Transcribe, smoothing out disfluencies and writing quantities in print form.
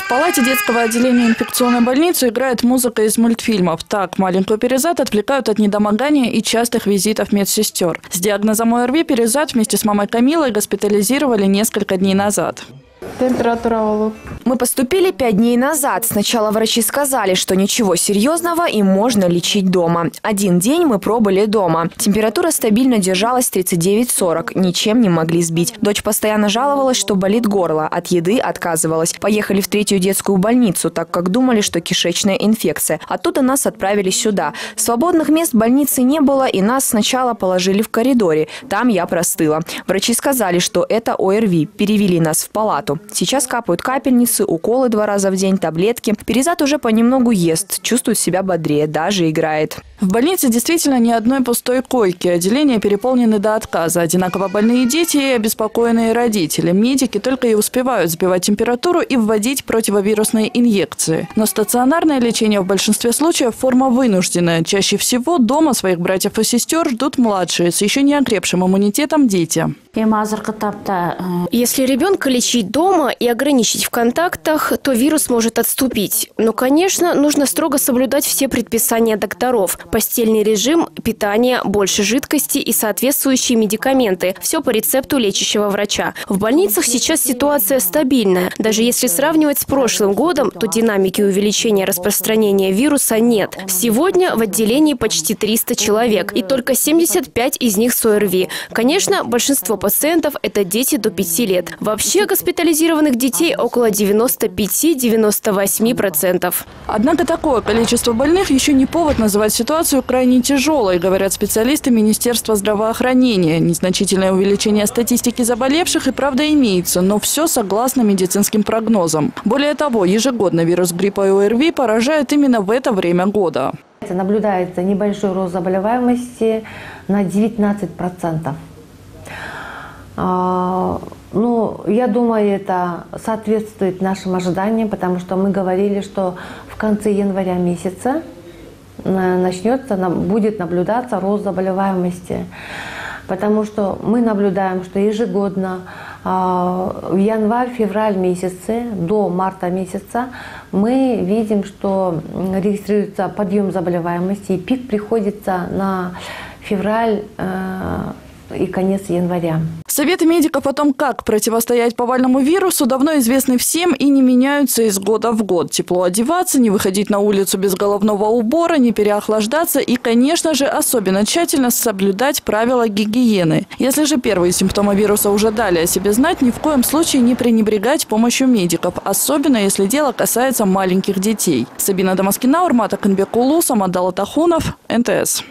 В палате детского отделения инфекционной больницы играет музыка из мультфильмов. Так маленькую Перизат отвлекают от недомогания и частых визитов медсестер. С диагнозом ОРВИ Перизат вместе с мамой Камилой госпитализировали несколько дней назад. Температура. Мы поступили 5 дней назад. Сначала врачи сказали, что ничего серьезного и можно лечить дома. Один день мы пробыли дома. Температура стабильно держалась 39-40. Ничем не могли сбить. Дочь постоянно жаловалась, что болит горло. От еды отказывалась. Поехали в 3-ю детскую больницу, так как думали, что кишечная инфекция. Оттуда нас отправили сюда. Свободных мест в больнице не было, и нас сначала положили в коридоре. Там я простыла. Врачи сказали, что это ОРВИ. Перевели нас в палату. Сейчас капают капельницы, уколы 2 раза в день, таблетки. Перизат уже понемногу ест, чувствует себя бодрее, даже играет. В больнице действительно ни одной пустой койки. Отделения переполнены до отказа. Одинаково больные дети и обеспокоенные родители. Медики только и успевают сбивать температуру и вводить противовирусные инъекции. Но стационарное лечение в большинстве случаев форма вынужденная. Чаще всего дома своих братьев и сестер ждут младшие, с еще не окрепшим иммунитетом дети. Если ребенка лечить дома и ограничить в контактах, то вирус может отступить. Но, конечно, нужно строго соблюдать все предписания докторов. Постельный режим, питание, больше жидкости и соответствующие медикаменты. Все по рецепту лечащего врача. В больницах сейчас ситуация стабильная. Даже если сравнивать с прошлым годом, то динамики увеличения распространения вируса нет. Сегодня в отделении почти 300 человек, и только 75 из них с ОРВИ. Конечно, большинство пациентов – это дети до 5 лет. Вообще госпитализированных детей около 95-98%. Однако такое количество больных еще не повод называть ситуацию крайне тяжелой, говорят специалисты Министерства здравоохранения. Незначительное увеличение статистики заболевших и правда имеется, но все согласно медицинским прогнозам. Более того, ежегодно вирус гриппа и ОРВИ поражает именно в это время года. Наблюдается небольшой рост заболеваемости на 19%. Я думаю, это соответствует нашим ожиданиям, потому что мы говорили, что в конце января месяца будет наблюдаться рост заболеваемости. Потому что мы наблюдаем, что ежегодно в январь-февраль месяце до марта месяца мы видим, что регистрируется подъем заболеваемости, и пик приходится на февраль и конец января. Советы медиков о том, как противостоять повальному вирусу, давно известны всем и не меняются из года в год. Тепло одеваться, не выходить на улицу без головного убора, не переохлаждаться и, конечно же, особенно тщательно соблюдать правила гигиены. Если же первые симптомы вируса уже дали о себе знать, ни в коем случае не пренебрегать помощью медиков, особенно если дело касается маленьких детей. Сабина Дамаскина, Урмат Акынбек-Улу, Самат Далатахунов, НТС.